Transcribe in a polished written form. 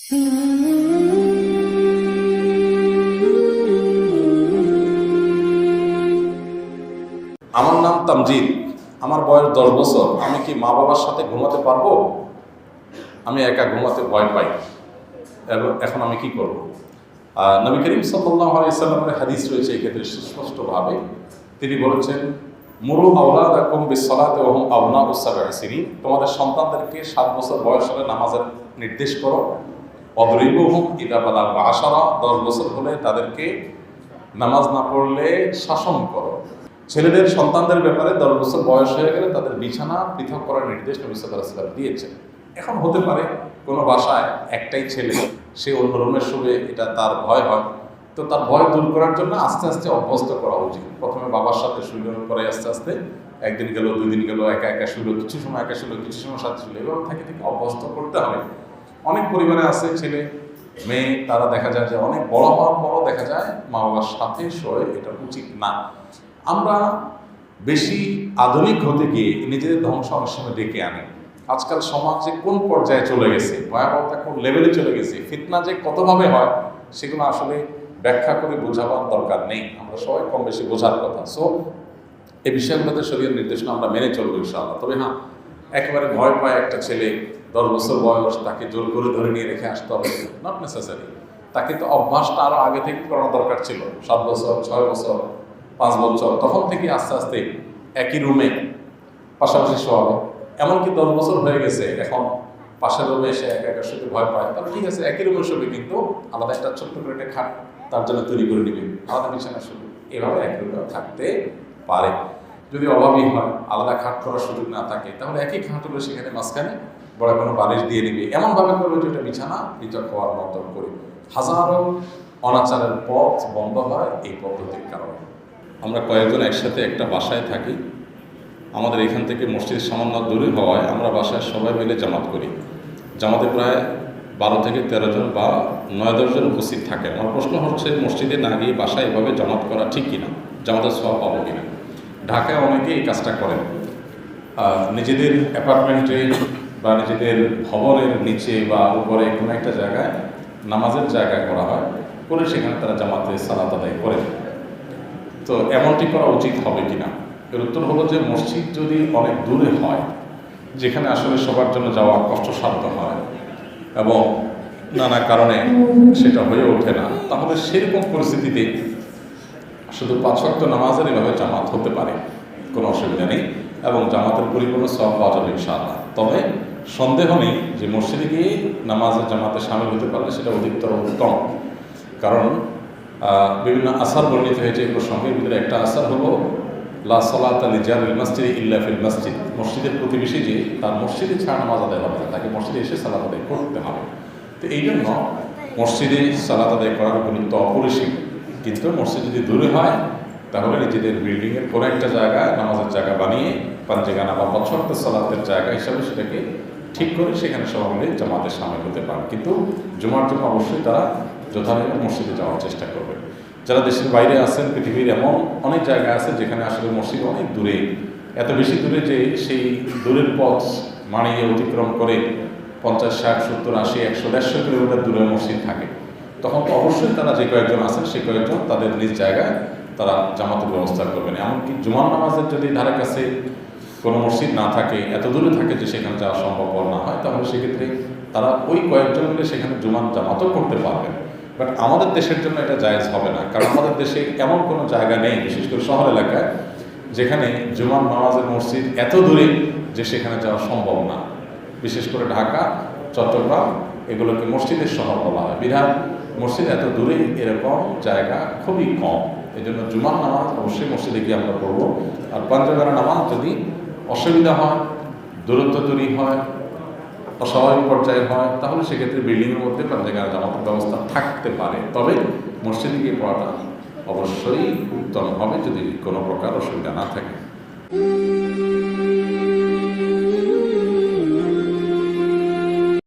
আমার নাম তামজিদ, আমার বয়স 10 বছর। আমি কি মা বাবার সাথে ঘুমাতে পারবো? আমি একা ঘুমাতে ভয় পাই, এখন আমি কি করব? নবী করিম সাল্লাল্লাহু আলাইহি সাল্লামের হাদিস রয়েছে এক্ষেত্রে সুস্পষ্টভাবে। তিনি বলেছেন, মুরু আওলাদাকুম বিসসালাতি ওয়া হুম আবনাউ সাব'i সিনিন, তোমাদের সন্তানদেরকে 7 বছর বয়স হলে নামাজের নির্দেশ করো। ওয়াদরিবুহুম ইযা বালাগু 10, 10 বছর হলে তাদেরকে নামাজ না পড়লে শাসন করো। ছেলেদের সন্তানদের ব্যাপারে 10 বছর বয়স হয়ে গেলে তাদের বিছানা পৃথক করার নির্দেশ নবী সাল্লাল্লাহু আলাইহি ওয়াসাল্লাম দিয়েছেন। এখন হতে পারে কোনো বাসায় একটাই ছেলে, সে অন্য রুমে শুবে, এটা তার ভয় হয়। তো তার ভয় দূর করার জন্য আস্তে আস্তে অভ্যস্ত করা উচিত। প্রথমে বাবার সাথে শুলো, পরে আস্তে আস্তে একদিন গেল, 2 দিন গেল, একা একা শুলো, কিছু সময় একা শুলো, কিছু সময় সাথে শুলো, এভাবে থেকে অভ্যস্ত করতে হবে। অনেক পরিবারে আছে ছেলে মেয়ে, তারা দেখা যায় যে অনেক বড় হওয়ার পরও দেখা যায় মা বাবার সাথে শোয়, এটা উচিত না। আমরা বেশি আধুনিক হতে গিয়ে নিজেদের ধ্বংস অনেক সময় ডেকে আনি। আজকাল সমাজে কোন পর্যায়ে চলে গেছে, ভয়াবহতা কোন লেভেলে চলে গেছে, ফিতনা যে কতভাবে হয় সেগুলো আসলে ব্যাখ্যা করে বোঝাবার দরকার নেই। আমরা সবাই কম বেশি বোঝার কথা। সো এই বিষয়গুলোতে শরীয়তের নির্দেশনা আমরা মেনে চলবো ইনশাআল্লাহ। তবে হ্যাঁ, একেবারে ভয় পায় একটা ছেলে, 10 বছর বয়স, তাকে জোর করে ধরে নিয়ে রেখে আসতে হবে, নট নেসেসারি। তাকে তো অভ্যাসটা আরও আগে থেকে করানো দরকার ছিল। 7 বছর, 6 বছর, 5 বছর, তখন থেকে আস্তে আস্তে একই রুমে পাশাপাশি শোয়াবে। এমনকি 10 বছর হয়ে গেছে, এখন পাশের রুমে এসে একা একা শুতে ভয় পায়, তাহলে ঠিক আছে, একই রুমে শুবে, কিন্তু আলাদা একটা ছোট্ট করে একটা খাট তার জন্য তৈরি করে নেবে, আলাদা বিছানা শুবে। এভাবে একই রুমে থাকতে পারে। যদি অভাবী হয়, আলাদা খাট করার সুযোগ না থাকে, তাহলে একই খাট হলে সেখানে মাঝখানে বড় কোনো বালিশ দিয়ে নিবে, এমনভাবে করবে যেটা বিছানা পৃথক হওয়ার মতো করে। হাজারো অনাচারের পথ বন্ধ হয় এই পদ্ধতির কারণে। আমরা কয়েকজন একসাথে একটা বাসায় থাকি। আমাদের এখান থেকে মসজিদ সামান্য দূরে হওয়ায় আমরা বাসায় সবাই মিলে জামাত করি। জামাতে প্রায় 12 থেকে 13 জন বা 9-10 জন উপস্থিত থাকে। আমার প্রশ্ন হচ্ছে, মসজিদে না গিয়ে বাসায় এভাবে জামাত করা ঠিক কিনা, জামাতের সওয়াব পাবো কিনা? ঢাকায় অনেকে এই কাজটা করেন। নিজেদের অ্যাপার্টমেন্টে বা নিজেদের ভবনের নিচে বা উপরে কোনো একটা জায়গায় নামাজের জায়গা করা হয়, করে সেখানে তারা জামাতে সালাত আদায় করেন। তো এমনটি করা উচিত হবে কিনা? এর উত্তর হলো যে, মসজিদ যদি অনেক দূরে হয়, যেখানে আসলে সবার জন্য যাওয়া কষ্টসাধ্য হয় এবং নানা কারণে সেটা হয়ে ওঠে না, তাহলে সেরকম পরিস্থিতিতে শুধু 5 ওয়াক্ত নামাজের এভাবে জামাত হতে পারে, কোনো অসুবিধা নেই, এবং জামাতের পরিপূর্ণ সওয়াব পাওয়া যাবে ইনশাআল্লাহ। তবে সন্দেহ নেই যে মসজিদে গিয়ে নামাজের জামাতে শামিল হতে পারলে সেটা অধিকতর উত্তম। কারণ বিভিন্ন আসার বর্ণিত হয়েছে এই প্রসঙ্গের ভিতরে। একটা আসার হলো, লা সালাতা লিজারিল মসজিদি ইল্লা ফিল মসজিদ, মসজিদের প্রতিবেশী যে, তার মসজিদে ছাড়া নামাজ আদায় হবে না, তাকে মসজিদে এসে সালাত আদায় করতে হবে। তো এই জন্য মসজিদে সালাত আদায় করার গুরুত্ব অপরিসীম। কিন্তু মসজিদ যদি দূরে হয়, তাহলে নিজেদের বিল্ডিংয়ের কোনো একটা জায়গায় নামাজের জায়গা বানিয়ে, পাঞ্জেগানা বা 5 ওয়াক্ত সালাতের জায়গা হিসাবে সেটাকে ঠিক করে সেখানে সবাই মিলে জামাতে শামিল হতে পারে। কিন্তু জুমার জন্য অবশ্যই তারা যথাযথ মসজিদে যাওয়ার চেষ্টা করবে। যারা দেশের বাইরে আছেন, পৃথিবীর এমন অনেক জায়গা আছে যেখানে আসলে মসজিদ অনেক দূরে, এত বেশি দূরে যে সেই দূরের পথ মানিয়ে অতিক্রম করে 50, 60, 70, 80, 100, 150 কিলোমিটার দূরে মসজিদ থাকে। তখন তো অবশ্যই তারা যে কয়েকজন আছেন, সেই কয়েকজন তাদের নিজ জায়গায় তারা জামাতের ব্যবস্থা করবেন। এমনকি জুমার নামাজের যদি ধারে কাছে কোনো মসজিদ না থাকে, এত দূরে থাকে যে সেখানে যাওয়া সম্ভব না হয়, তাহলে সেক্ষেত্রে তারা ওই কয়েকজন মিলে সেখানে জুমার জামাতও করতে পারবেন। বাট আমাদের দেশের জন্য এটা জায়েজ হবে না, কারণ আমাদের দেশে এমন কোনো জায়গা নেই, বিশেষ করে শহর এলাকায়, যেখানে জুমার নামাজের মসজিদ এত দূরে যে সেখানে যাওয়া সম্ভব না। বিশেষ করে ঢাকা, চট্টগ্রাম, এগুলোকে মসজিদের শহর বলা হয়। বিধান মসজিদ এত দূরে এরকম জায়গা খুবই কম। এই জন্য জুমার নামাজ অবশ্যই মসজিদে গিয়ে আমরা পড়বো। আর পাঞ্জাবের নামাজ যদি অসুবিধা হয়, দূরত্ব তৈরি হয়, অস্বাভাবিক পর্যায়ে হয়, তাহলে সেক্ষেত্রে বিল্ডিংয়ের মধ্যে পাঞ্জাবের জামাতের ব্যবস্থা থাকতে পারে। তবে মসজিদে গিয়ে পড়াটা অবশ্যই উত্তম হবে যদি কোনো প্রকার অসুবিধা না থাকে।